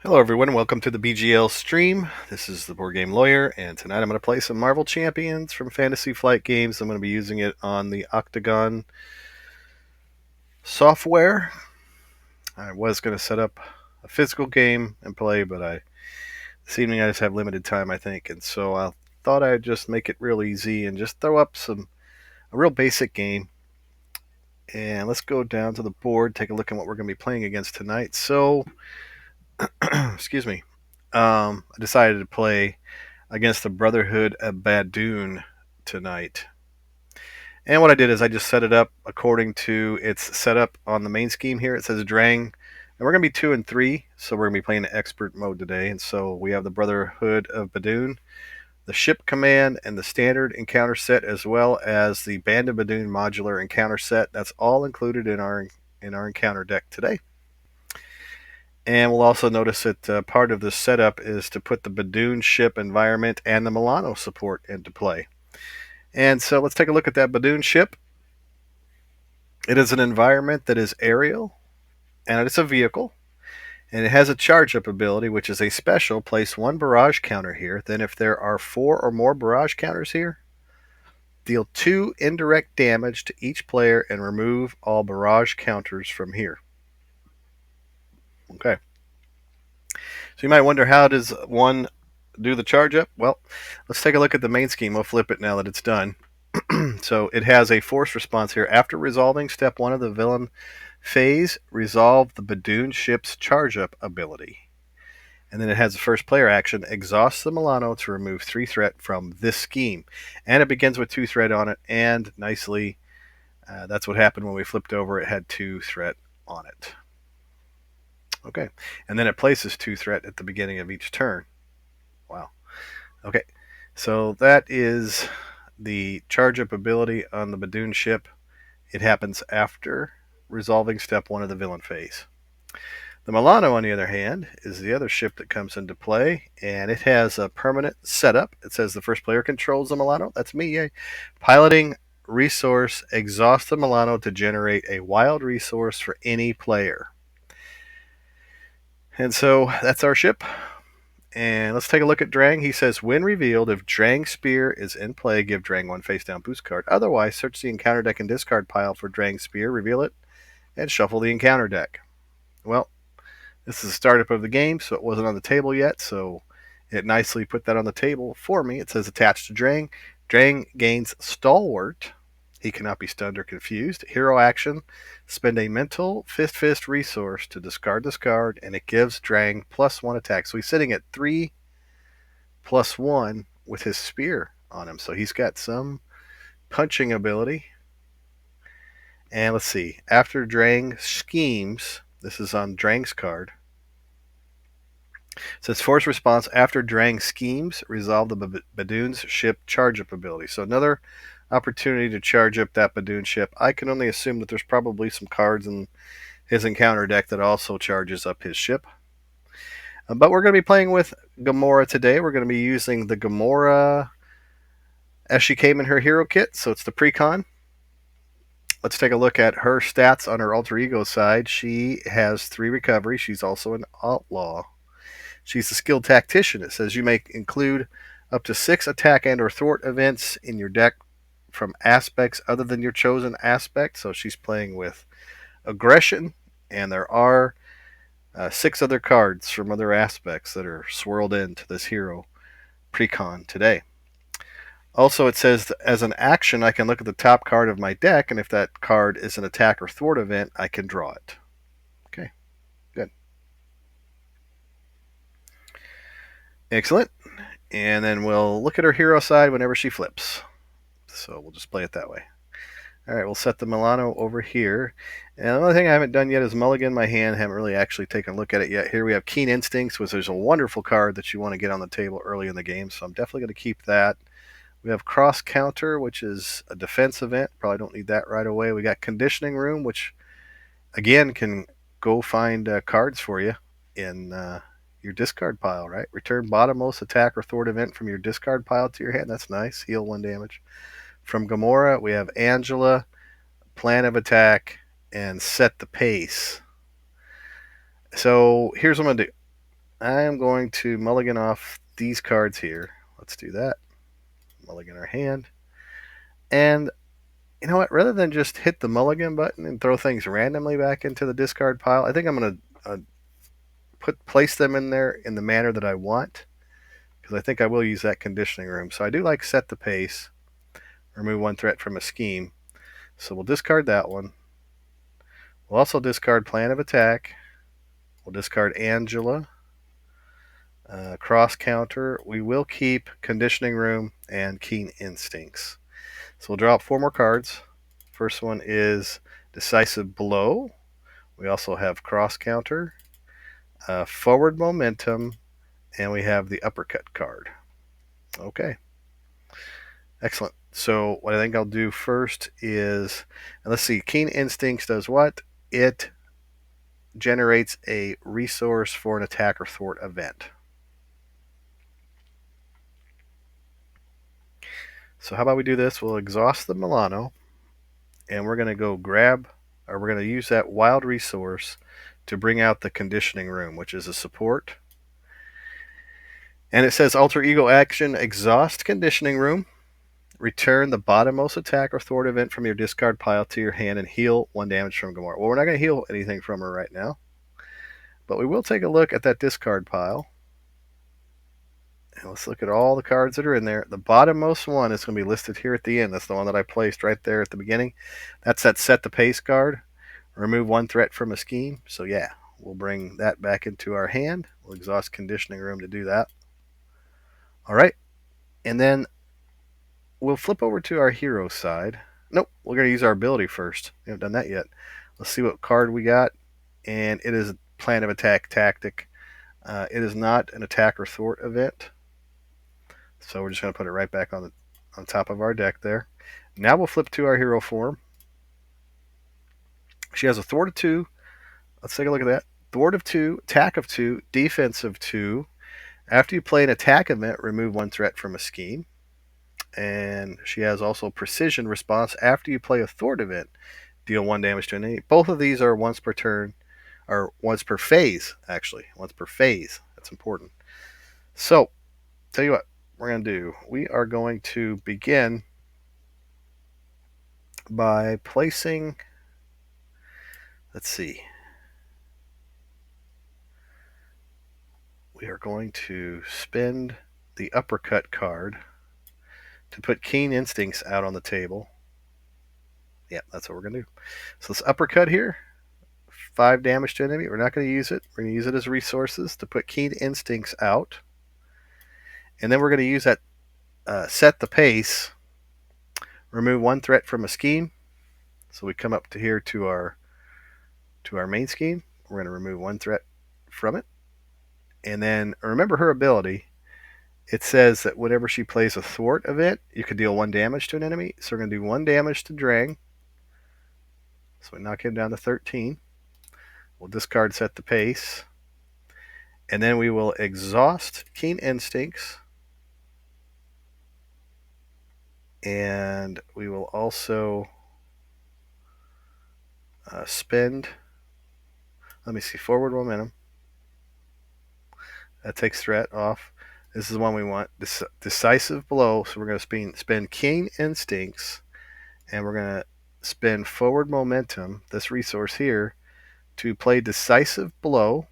Hello everyone, welcome to the BGL stream. This is the Board Game Lawyer, and tonight I'm going to play some Marvel Champions from Fantasy Flight Games. I'm going to be using it on the Octagon software. I was going to set up a physical game and play, but this evening I just have limited time, I think, and so I thought I'd just make it real easy and just throw up a real basic game. And let's go down to the board, take a look at what we're going to be playing against tonight. So, excuse me, I decided to play against the Brotherhood of Badoon tonight. And what I did is I just set it up according to its setup on the main scheme here. It says Drang. And we're going to be 2 and 3, so we're going to be playing expert mode today. And so we have the Brotherhood of Badoon, the ship command, and the standard encounter set, as well as the Band of Badoon modular encounter set. That's all included in our encounter deck today. And we'll also notice that part of the setup is to put the Badoon ship environment and the Milano support into play. And so let's take a look at that Badoon ship. It is an environment that is aerial, and it's a vehicle. And it has a charge-up ability, which is a special. Place 1 barrage counter here. Then if there are 4 or more barrage counters here, deal 2 indirect damage to each player and remove all barrage counters from here. Okay. So you might wonder, how does one do the charge up? Well, let's take a look at the main scheme. We'll flip it now that it's done. So it has a force response here. After resolving step 1 of the villain phase, resolve the Badoon ship's charge up ability. And then it has the first player action, exhaust the Milano to remove 3 threat from this scheme. And it begins with 2 threat on it, and nicely, that's what happened when we flipped over. It had 2 threat on it. Okay, and then it places 2 threat at the beginning of each turn. Wow. Okay, so that is the charge up ability on the Badoon ship. It happens after resolving step 1 of the villain phase. The Milano, on the other hand, is the other ship that comes into play, and it has a permanent setup. It says the first player controls the Milano. That's me, yay. Piloting resource, exhaust the Milano to generate a wild resource for any player. And so that's our ship. And let's take a look at Drang. He says, when revealed, if Drang's spear is in play, give Drang 1 face down boost card. Otherwise, search the encounter deck and discard pile for Drang's spear, reveal it, and shuffle the encounter deck. Well, this is the startup of the game, so it wasn't on the table yet, so it nicely put that on the table for me. It says attached to Drang. Drang gains Stalwart. He cannot be stunned or confused. Hero action. Spend a mental fist resource to discard this card, and it gives Drang +1 attack. So he's sitting at 3+1 with his spear on him. So he's got some punching ability. And let's see. After Drang schemes, this is on Drang's card. It says force response after Drang schemes, resolve the Badoon's ship charge up ability. So another opportunity to charge up that Badoon ship. I can only assume that there's probably some cards in his encounter deck that also charges up his ship. But we're going to be playing with Gamora today. We're going to be using the Gamora as she came in her hero kit. So it's the Precon. Let's take a look at her stats on her alter ego side. She has 3 recovery. She's also an outlaw. She's a skilled tactician. It says you may include up to 6 attack and or thwart events in your deck from aspects other than your chosen aspect. So she's playing with aggression, and there are 6 other cards from other aspects that are swirled into this hero Precon today. Also, it says as an action, I can look at the top card of my deck, and if that card is an attack or thwart event, I can draw it. Okay, good. Excellent. And then we'll look at her hero side whenever she flips. So we'll just play it that way. All right, we'll set the Milano over here. And the only thing I haven't done yet is mulligan my hand. I haven't really actually taken a look at it yet. Here we have Keen Instincts, which is a wonderful card that you want to get on the table early in the game. So I'm definitely going to keep that. We have Cross Counter, which is a defense event. Probably don't need that right away. We got Conditioning Room, which, again, can go find cards for you in your discard pile, right? Return bottommost attack or thwart event from your discard pile to your hand. That's nice. Heal 1 damage. From Gamora, we have Angela, Plan of Attack, and Set the Pace. So here's what I'm going to do. I am going to mulligan off these cards here. Let's do that. Mulligan our hand. And you know what? Rather than just hit the mulligan button and throw things randomly back into the discard pile, I think I'm going to place them in there in the manner that I want, because I think I will use that conditioning room. So I do like set the pace, remove one threat from a scheme. So we'll discard that one. We'll also discard plan of attack. We'll discard Angela. Cross counter. We will keep conditioning room and keen instincts. So we'll draw up 4 more cards. First one is decisive blow. We also have cross counter, forward momentum, and we have the uppercut card. Okay. Excellent. So what I think I'll do first is, and let's see, Keen Instincts does what? It generates a resource for an attack or thwart event. So how about we do this? We'll exhaust the Milano, and we're going to go grab, or we're going to use that wild resource to bring out the conditioning room, which is a support. And it says alter ego action, exhaust conditioning room. Return the bottommost attack or thwart event from your discard pile to your hand and heal 1 damage from Gamora. Well, we're not going to heal anything from her right now, but we will take a look at that discard pile. And let's look at all the cards that are in there. The bottommost one is going to be listed here at the end. That's the one that I placed right there at the beginning. That's that set the pace card. Remove 1 threat from a scheme. So yeah, we'll bring that back into our hand. We'll exhaust conditioning room to do that. All right. And then we'll flip over to our hero side. Nope, we're going to use our ability first. We haven't done that yet. Let's see what card we got. And it is a plan of attack tactic. It is not an attack or thwart event. So we're just going to put it right back on top of our deck there. Now we'll flip to our hero form. She has a thwart of 2. Let's take a look at that. Thwart of 2, attack of 2, defense of 2. After you play an attack event, remove 1 threat from a scheme. And she has also precision response. After you play a thwart event, deal 1 damage to an enemy. Both of these are once per turn, or once per phase, actually. Once per phase. That's important. So, tell you what we're going to do. We are going to begin by placing, let's see. We are going to spend the uppercut card to put Keen Instincts out on the table. Yeah, that's what we're going to do. So this uppercut here, 5 damage to enemy. We're not going to use it. We're going to use it as resources to put Keen Instincts out. And then we're going to use that set the pace, remove 1 threat from a scheme. So we come up to here to our main scheme. We're going to remove 1 threat from it. And then remember her ability. It says that whenever she plays a thwart event, you can deal 1 damage to an enemy. So we're going to do 1 damage to Drang. So we knock him down to 13. We'll discard set the pace. And then we will exhaust Keen Instincts. And we will also spend, let me see, forward momentum. That takes threat off. This is the one we want. Decisive blow. So we're going to spend Keen Instincts. And we're going to spend forward momentum, this resource here, to play decisive blow.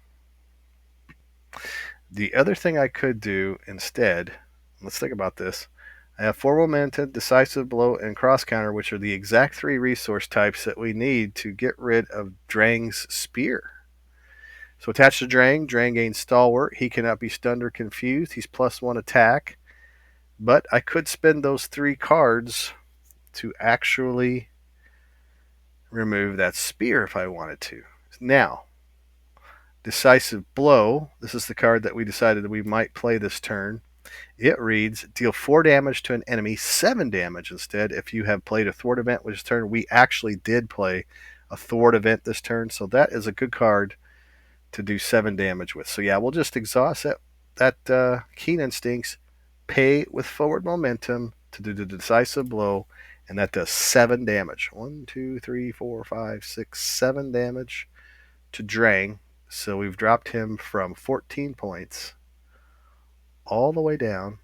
The other thing I could do instead, let's think about this. I have forward momentum, decisive blow, and cross counter, which are the exact 3 resource types that we need to get rid of Drang's spear. So attached to Drang, Drang gains stalwart. He cannot be stunned or confused. He's +1 attack. But I could spend those 3 cards to actually remove that spear if I wanted to. Now, decisive blow. This is the card that we decided that we might play this turn. It reads, deal 4 damage to an enemy, 7 damage instead. If you have played a thwart event this turn, we actually did play a thwart event this turn. So that is a good card to do 7 damage with. So yeah, we'll just exhaust that Keen Instincts, pay with forward momentum to do the decisive blow, and that does 7 damage. 1, 2, 3, 4, 5, 6, 7 damage to Drang. So we've dropped him from 14 points all the way down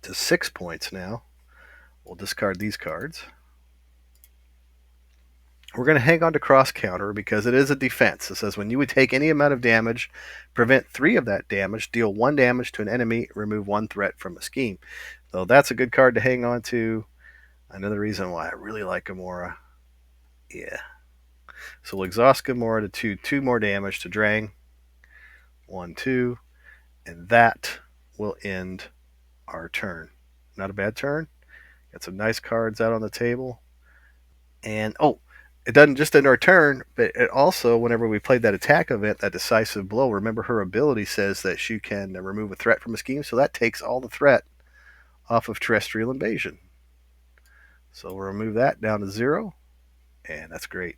to 6 points now. We'll discard these cards. We're going to hang on to cross counter because it is a defense. It says when you would take any amount of damage, prevent 3 of that damage, deal 1 damage to an enemy, remove 1 threat from a scheme. So that's a good card to hang on to. Another reason why I really like Gamora. Yeah. So we'll exhaust Gamora to 2 more damage to Drang. 1, 2. And that will end our turn. Not a bad turn. Got some nice cards out on the table. And, it doesn't just end our turn, but it also, whenever we played that attack event, that decisive blow, remember her ability says that she can remove a threat from a scheme, so that takes all the threat off of terrestrial invasion. So we'll remove that down to 0, and that's great.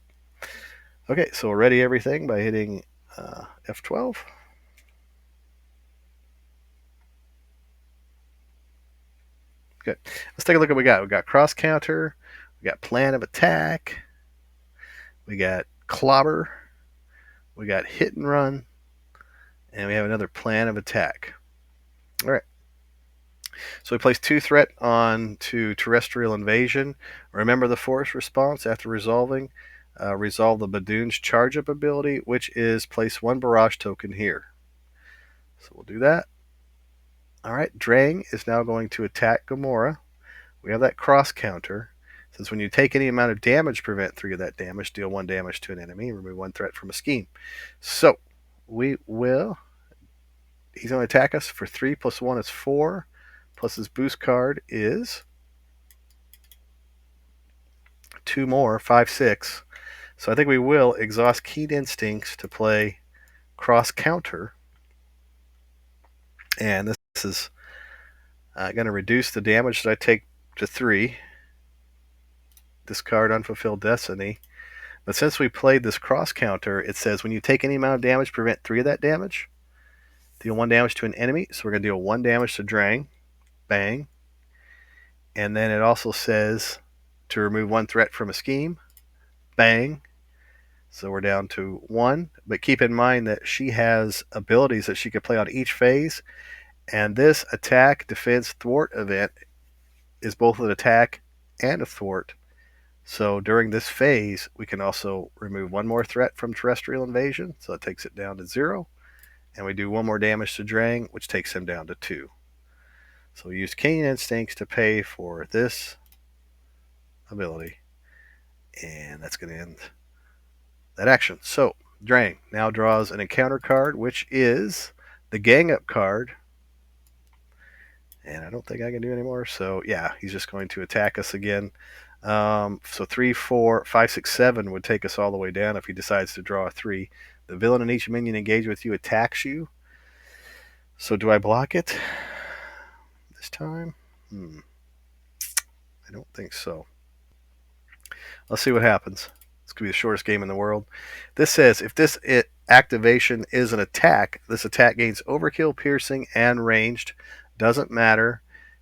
Okay, so we'll ready everything by hitting F12. Good. Let's take a look at what we got. We got cross counter, we got plan of attack, we got clobber, we got hit and run, and we have another plan of attack. All right. So we place 2 threat on to terrestrial invasion. Remember the force response after resolving. Resolve the Badoon's charge up ability, which is place 1 barrage token here. So we'll do that. All right. Drang is now going to attack Gamora. We have that cross counter. Since when you take any amount of damage, prevent 3 of that damage, deal 1 damage to an enemy, remove 1 threat from a scheme. So we will. He's going to attack us for 3 plus 1 is 4. Plus his boost card is 2 more, 5, 6. So I think we will exhaust Keen Instincts to play cross counter. And this is going to reduce the damage that I take to 3. Discard Unfulfilled Destiny. But since we played this cross counter, it says when you take any amount of damage, prevent 3 of that damage. Deal 1 damage to an enemy. So we're going to deal 1 damage to Drang. Bang. And then it also says to remove 1 threat from a scheme. Bang. So we're down to 1. But keep in mind that she has abilities that she can play on each phase. And this attack, defense, thwart event is both an attack and a thwart. So during this phase, we can also remove 1 more threat from terrestrial invasion. So it takes it down to 0. And we do 1 more damage to Drang, which takes him down to 2. So we use Keen Instincts to pay for this ability. And that's going to end that action. So Drang now draws an encounter card, which is the Gang Up card. And I don't think I can do anymore. So yeah, he's just going to attack us again. So 3, 4, 5, 6, 7 would take us all the way down if he decides to draw a 3. The villain and each minion engaged with you attacks you. So do I block it this time? I don't think so. Let's see what happens. This could be the shortest game in the world. This says if this activation is an attack, this attack gains overkill, piercing, and ranged. Doesn't matter.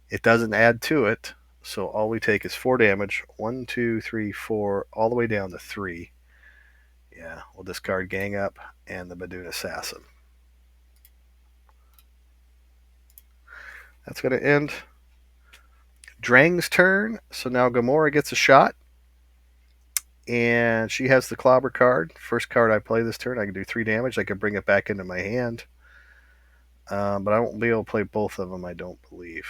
It doesn't add to it. So all we take is 4 damage. 1, 2, 3, 4, all the way down to 3. Yeah, we'll discard Gang Up and the Badoon Assassin. That's going to end Drang's turn. So now Gamora gets a shot. And she has the Clobber card. First card I play this turn, I can do 3 damage. I can bring it back into my hand. But I won't be able to play both of them, I don't believe.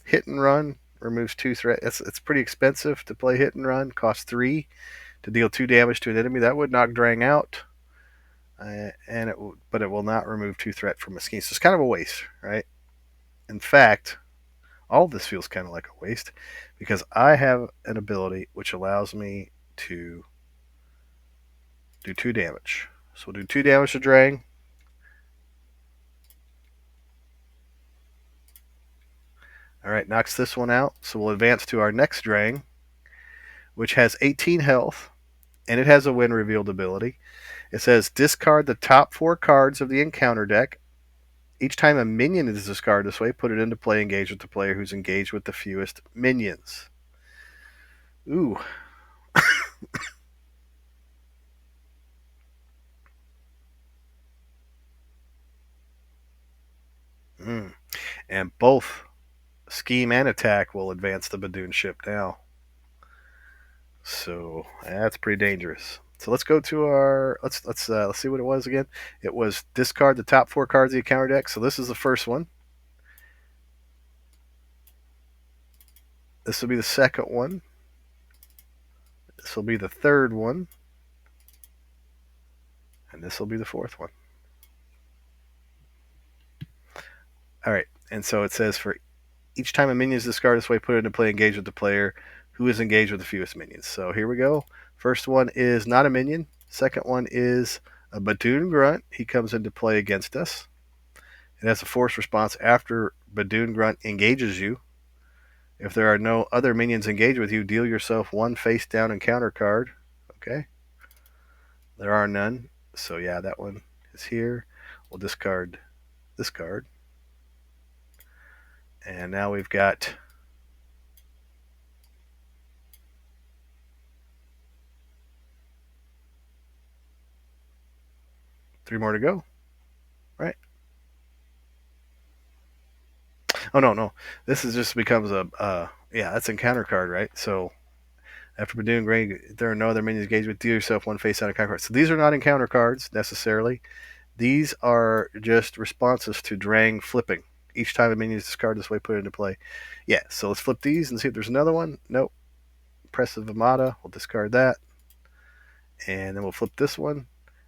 Hit and Run removes 2 threats. It's pretty expensive to play Hit and Run. Costs 3 to deal 2 damage to an enemy. That would knock Drang out. But it will not remove 2 threat from a scheme. So it's kind of a waste, right? In fact, all of this feels kind of like a waste because I have an ability which allows me to do 2 damage. So we'll do 2 damage to Drang. Alright, knocks this one out. So we'll advance to our next Drang, which has 18 health, and it has a win revealed ability. It says discard the top 4 cards of the encounter deck. Each time a minion is discarded this way, put it into play, engage with the player who's engaged with the fewest minions. Ooh. And both scheme and attack will advance the Badoon ship now. So that's pretty dangerous. So let's go to our let's see what it was again. It was discard the top 4 cards of your counter deck. So this is the first one. This will be the second one. This will be the third one. And this will be the fourth one. All right. And so it says for each time a minion is discarded this way, put it into play, engage with the player who is engaged with the fewest minions. So here we go. First one is not a minion. Second one is a Badoon Grunt. He comes into play against us. It has a force response after Badoon Grunt engages you. If there are no other minions engaged with you, deal yourself 1 face down encounter card. Okay. There are none. So yeah, that one is here. We'll discard this card. And now we've got three more to go. Right? Oh no. This is just becomes a yeah, that's encounter card, right? So after Badoon Grunt, there are no other minions engaged with, deal yourself 1 face down encounter card. So these are not encounter cards necessarily. These are just responses to Drang flipping. Each time a minion is discarded this way, put it into play. Yeah, so let's flip these and see if there's another one. Nope. Press of Vamata. We'll discard that. And then we'll flip this one.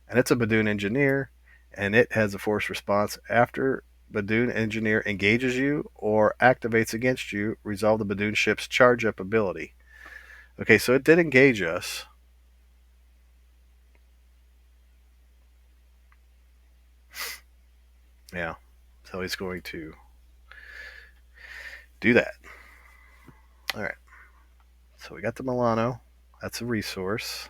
And it's a Badoon Engineer. And it has a force response after Badoon Engineer engages you or activates against you. Resolve the Badoon ship's charge up ability. Okay, so it did engage us. Yeah, so he's going to do that. All right. So we got the Milano. That's a resource.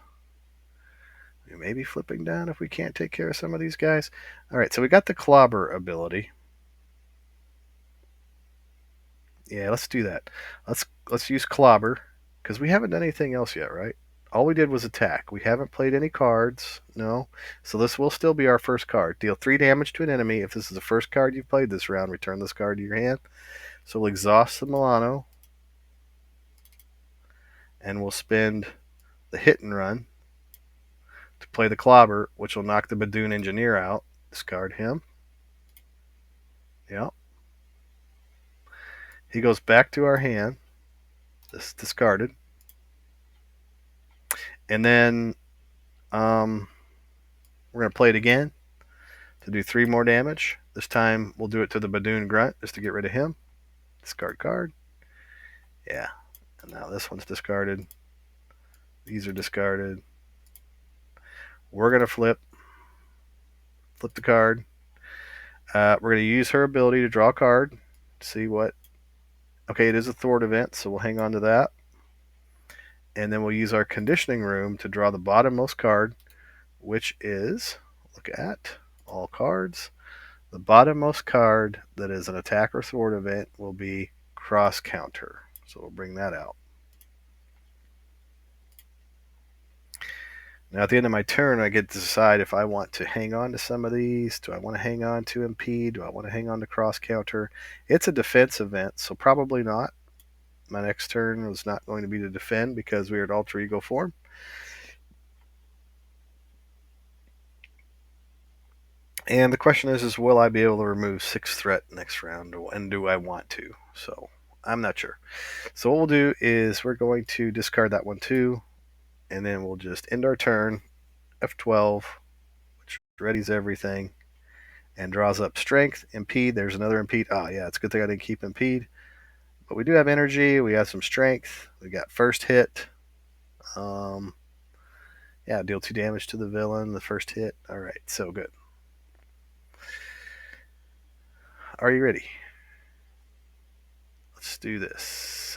We may be flipping down if we can't take care of some of these guys. All right, so we got the Clobber ability. Yeah, let's do that. Let's use Clobber because we haven't done anything else yet, right? All we did was attack. We haven't played any cards. No. So this will still be our first card. Deal 3 damage to an enemy. If this is the first card you've played this round, return this card to your hand. So we'll exhaust the Milano. And we'll spend the hit and run to play the Clobber, which will knock the Badoon Engineer out. Discard him. Yep. He goes back to our hand. This discarded. And then we're going to play it again to do 3 more damage. This time we'll do it to the Badoon Grunt just to get rid of him. Discard card. Yeah. And now this one's discarded. These are discarded. We're going to flip the card. We're going to use her ability to draw a card. See what. Okay, it is a thwart event, so we'll hang on to that. And then we'll use our conditioning room to draw the bottommost card, which is, look at all cards. The bottommost card that is an attack or thwart event will be cross counter. So we'll bring that out. Now at the end of my turn, I get to decide if I want to hang on to some of these. Do I want to hang on to impede? Do I want to hang on to cross counter? It's a defense event, so probably not. My next turn was not going to be to defend because we are at alter ego form. And the question is will I be able to remove 6 threat next round, and do I want to? So I'm not sure. So what we'll do is we're going to discard that one too, and then we'll just end our turn, F12, which readies everything, and draws up strength, impede. There's another impede. Oh yeah, it's a good thing I didn't keep impede. But we do have energy. We have some strength. We got first hit. Yeah, deal 2 damage to the villain. The first hit. All right, so good. Are you ready? Let's do this.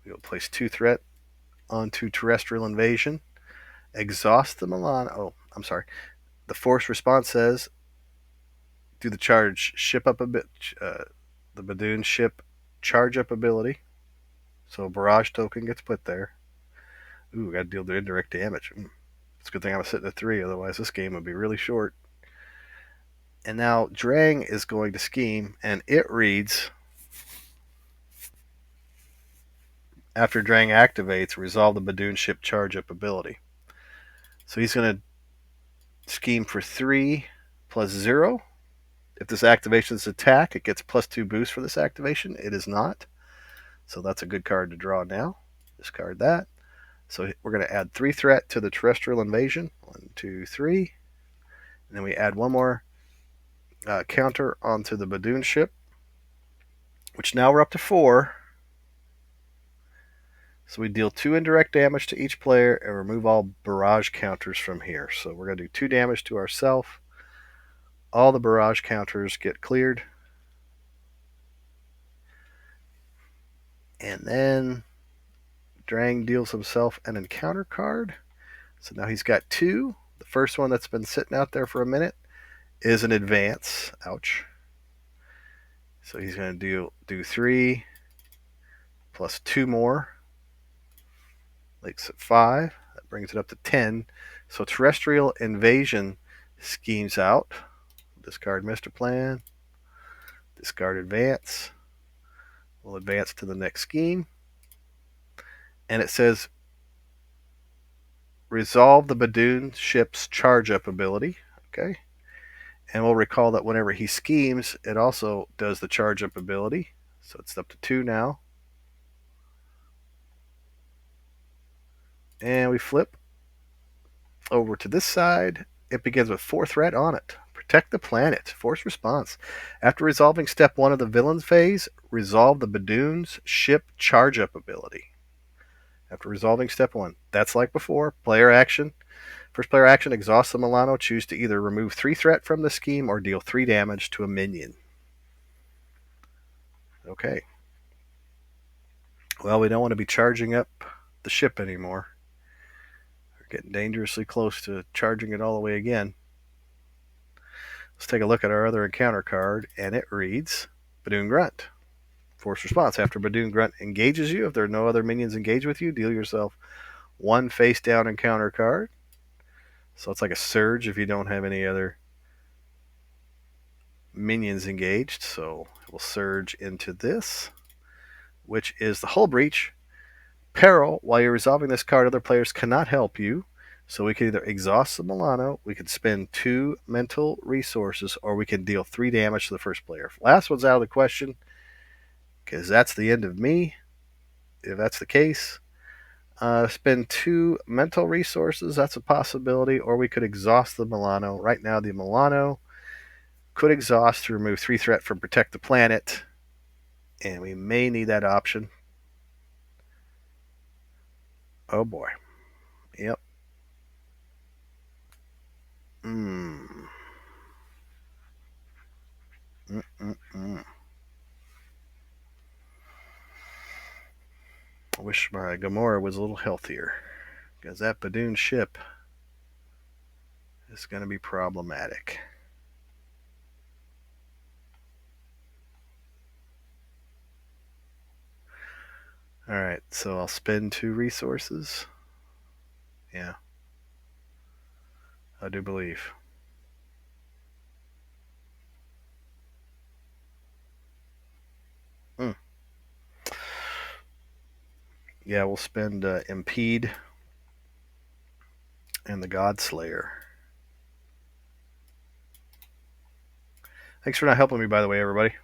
We'll place 2 threat onto terrestrial invasion. Exhaust the Milan. Oh, I'm sorry. The force response says do the charge ship up a bit. The Badoon ship charge up ability. So a barrage token gets put there. Ooh, got to deal the indirect damage. It's a good thing I was sitting at 3, otherwise this game would be really short. And now Drang is going to scheme, and it reads, after Drang activates, resolve the Badoon ship charge up ability. So he's going to scheme for 3 plus 0. If this activation is attack, it gets +2 boost for this activation. It is not. So that's a good card to draw now. Discard that. So we're going to add 3 threat to the terrestrial invasion. 1, 2, 3. And then we add one more counter onto the Badoon ship, which now we're up to 4. So we deal 2 indirect damage to each player and remove all barrage counters from here. So we're going to do 2 damage to ourselves. All the barrage counters get cleared. And then Drang deals himself an encounter card. So now he's got 2. The first one that's been sitting out there for a minute is an advance. Ouch. So he's going to do 3 plus 2 more. Makes it 5. That brings it up to 10. So terrestrial invasion schemes out. Discard Mr. Plan. Discard advance. We'll advance to the next scheme. And it says resolve the Badoon ship's charge up ability. Okay. And we'll recall that whenever he schemes, it also does the charge up ability. So it's up to 2 now. And we flip over to this side. It begins with 4 threat on it. Protect the planet. Force response. After resolving step 1 of the villain's phase, resolve the Badoon's ship charge up ability. After resolving step 1. That's like before. Player action. First player action, exhaust the Milano. Choose to either remove 3 threat from the scheme or deal 3 damage to a minion. Okay. Well, we don't want to be charging up the ship anymore. We're getting dangerously close to charging it all the way again. Let's take a look at our other encounter card, and it reads Badoon Grunt. Force response. After Badoon Grunt engages you, if there are no other minions engaged with you, deal yourself 1 face down encounter card. So it's like a surge if you don't have any other minions engaged. So we'll surge into this, which is the Hull Breach. Peril. While you're resolving this card, other players cannot help you. So we can either exhaust the Milano, we can spend 2 mental resources, or we can deal 3 damage to the first player. Last one's out of the question, because that's the end of me, if that's the case. Spend 2 mental resources, that's a possibility, or we could exhaust the Milano. Right now, the Milano could exhaust to remove 3 threat from Protect the Planet, and we may need that option. Oh boy. Yep. I wish my Gamora was a little healthier, because that Badoon ship is going to be problematic. Alright, so I'll spend 2 resources. Yeah. I do believe. Yeah, we'll spend Impede and the Godslayer. Thanks for not helping me, by the way, everybody.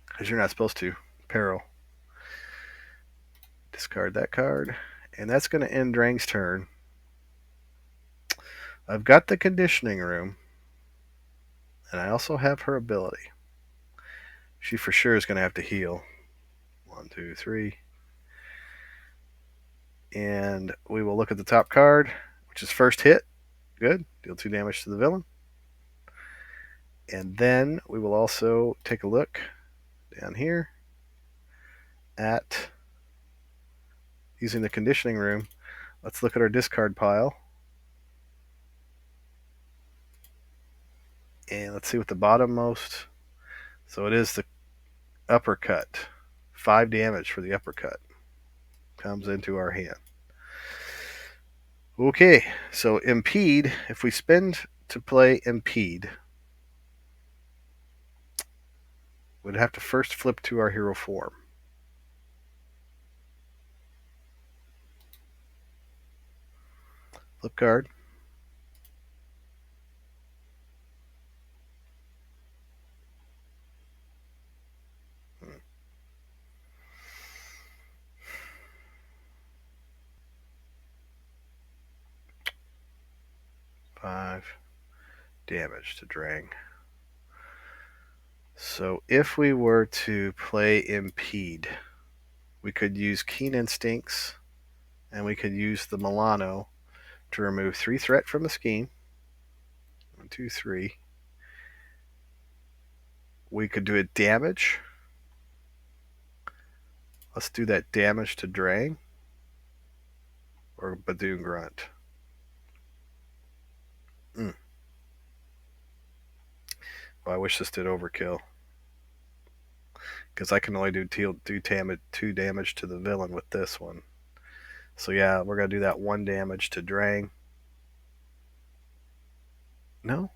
Because you're not supposed to. Peril. Discard that card. And that's going to end Drang's turn. I've got the conditioning room. And I also have her ability. She for sure is going to have to heal. 1, 2, 3. And we will look at the top card, which is first hit. Good. Deal 2 damage to the villain. And then we will also take a look down here at using the conditioning room. Let's look at our discard pile. And let's see what the bottommost. So it is the uppercut. 5 damage for the uppercut. Comes into our hand. Okay, so impede, if we spend to play impede, we'd have to first flip to our hero form. Flip card. Five damage to Drang. So if we were to play impede, we could use Keen Instincts, and we could use the Milano to remove 3 threat from the scheme. 1, 2, 3. We could do a damage. Let's do that damage to Drang or Badoon Grunt. Well, I wish this did overkill, because I can only do 2 damage to the villain with this one. So yeah, we're going to do that 1 damage to Drang. No?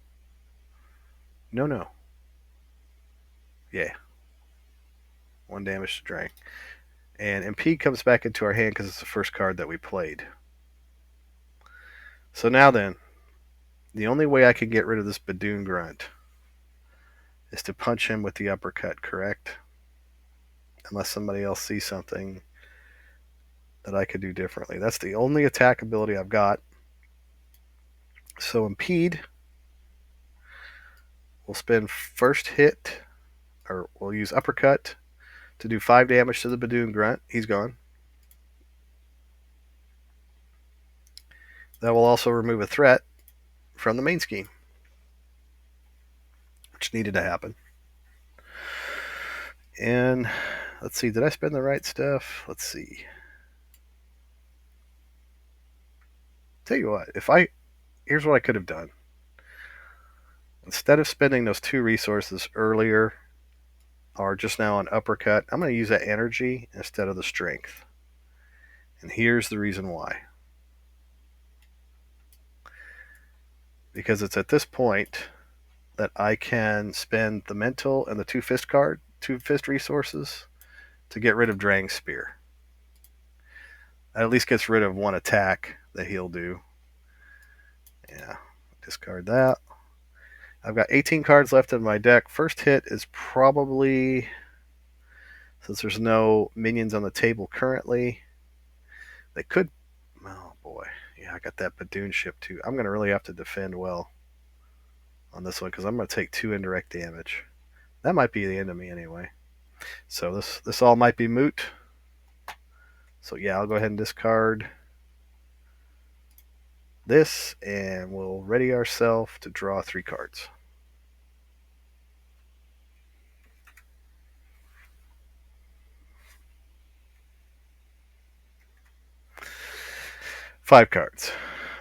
No. Yeah. 1 damage to Drang. And Impede comes back into our hand because it's the first card that we played. So now then, the only way I can get rid of this Badoon Grunt is to punch him with the uppercut, correct? Unless somebody else sees something that I could do differently. That's the only attack ability I've got. So Impede, we'll spend first hit, or we'll use uppercut to do 5 damage to the Badoon Grunt. He's gone. That will also remove a threat from the main scheme, which needed to happen. And let's see, did I spend the right stuff? Let's see. Tell you what, here's what I could have done. Instead of spending those 2 resources earlier, or just now on uppercut, I'm going to use that energy instead of the strength. And here's the reason why. Because it's at this point that I can spend the mental and the 2 fist resources to get rid of Drang's spear. That at least gets rid of 1 attack that he'll do. Yeah, discard that. I've got 18 cards left in my deck. First hit is probably, since there's no minions on the table currently, they could, oh boy, yeah, I got that Badoon ship too. I'm going to really have to defend well on this one because I'm going to take 2 indirect damage. That might be the end of me anyway. So this all might be moot. So yeah, I'll go ahead and discard this, and we'll ready ourselves to draw 3 cards. Five cards.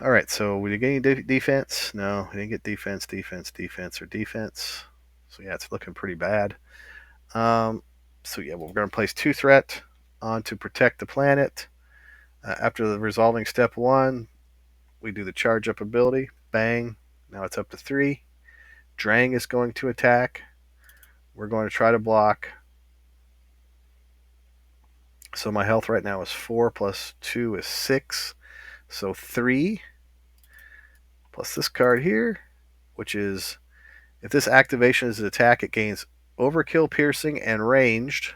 All right, so we didn't get any defense. No, we didn't get defense, or defense. So yeah, it's looking pretty bad. So yeah, we're going to place 2 threat on to protect the planet. After the resolving step 1, we do the charge up ability. Bang. Now it's up to 3. Drang is going to attack. We're going to try to block. So my health right now is 4 plus 2 is 6. So 3 plus this card here, which is, if this activation is an attack, it gains overkill, piercing, and ranged.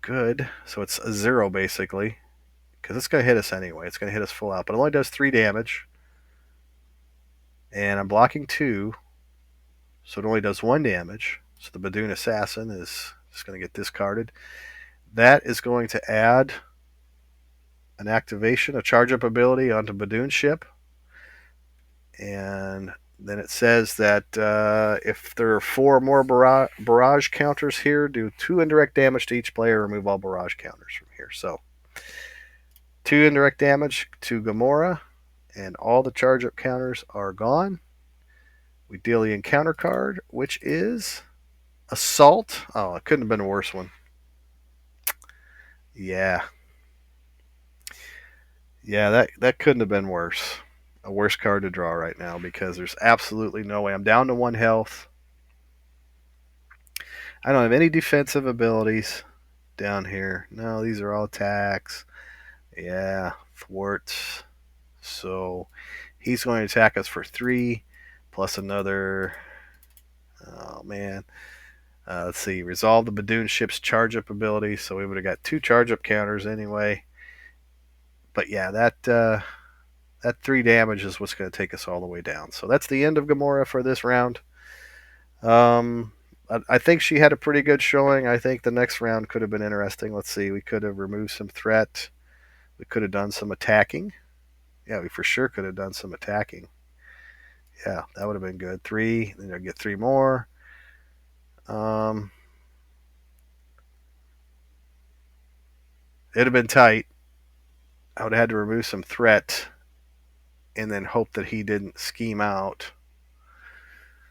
Good. So it's a 0 basically, because it's going to hit us anyway. It's going to hit us full out, but it only does 3 damage. And I'm blocking 2, so it only does 1 damage. So the Badoon Assassin is just going to get discarded. That is going to add an activation, a charge up ability onto Badoon ship. And then it says that if there are 4 more barrage counters here, do 2 indirect damage to each player, remove all barrage counters from here. So 2 indirect damage to Gamora, and all the charge up counters are gone. We deal the encounter card, which is Assault. Oh, it couldn't have been a worse one. Yeah. Yeah, that couldn't have been worse. A worse card to draw right now because there's absolutely no way. I'm down to 1 health. I don't have any defensive abilities down here. No, these are all attacks. Yeah, thwarts. So he's going to attack us for 3 plus another. Oh, man. Let's see. Resolve the Badoon ship's charge up ability. So we would have got 2 charge up counters anyway. But yeah, that 3 damage is what's going to take us all the way down. So that's the end of Gamora for this round. I think she had a pretty good showing. I think the next round could have been interesting. Let's see. We could have removed some threat. We could have done some attacking. Yeah, we for sure could have done some attacking. Yeah, that would have been good. 3, then I'd get 3 more. Um, it'd have been tight. I would have had to remove some threat and then hope that he didn't scheme out.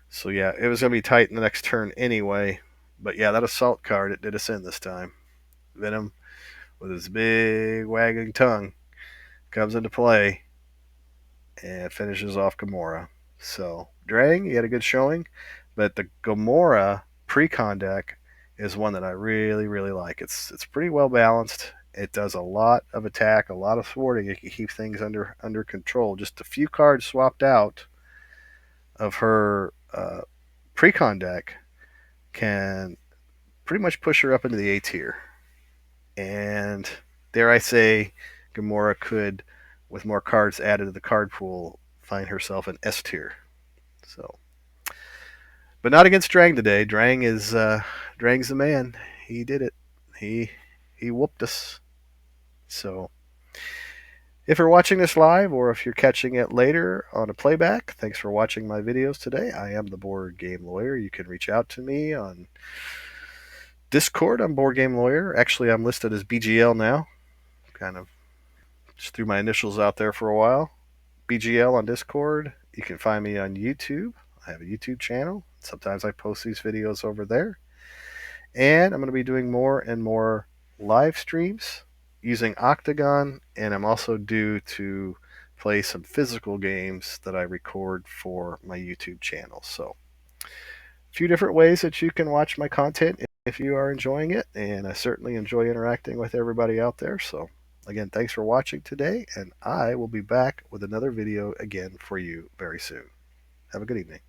So yeah, it was going to be tight in the next turn anyway. But yeah, that assault card, it did us in this time. Venom with his big wagging tongue comes into play and finishes off Gamora. So Drang, you had a good showing, but the Gamora pre-con deck is one that I really, really like. It's pretty well balanced. It does a lot of attack, a lot of thwarting. It can keep things under control. Just a few cards swapped out of her pre-con deck can pretty much push her up into the A tier. And dare I say, Gamora could, with more cards added to the card pool, find herself an S tier. So, but not against Drang today. Drang's the man. He did it. He whooped us. So, if you're watching this live or if you're catching it later on a playback, thanks for watching my videos today. I am the Board Game Lawyer. You can reach out to me on Discord. I'm Board Game Lawyer. Actually, I'm listed as BGL now. Kind of just threw my initials out there for a while. BGL on Discord. You can find me on YouTube. I have a YouTube channel. Sometimes I post these videos over there. And I'm going to be doing more and more live streams using Octagon, and I'm also due to play some physical games that I record for my YouTube channel. So, a few different ways that you can watch my content if you are enjoying it, and I certainly enjoy interacting with everybody out there. So, again, thanks for watching today, and I will be back with another video again for you very soon. Have a good evening.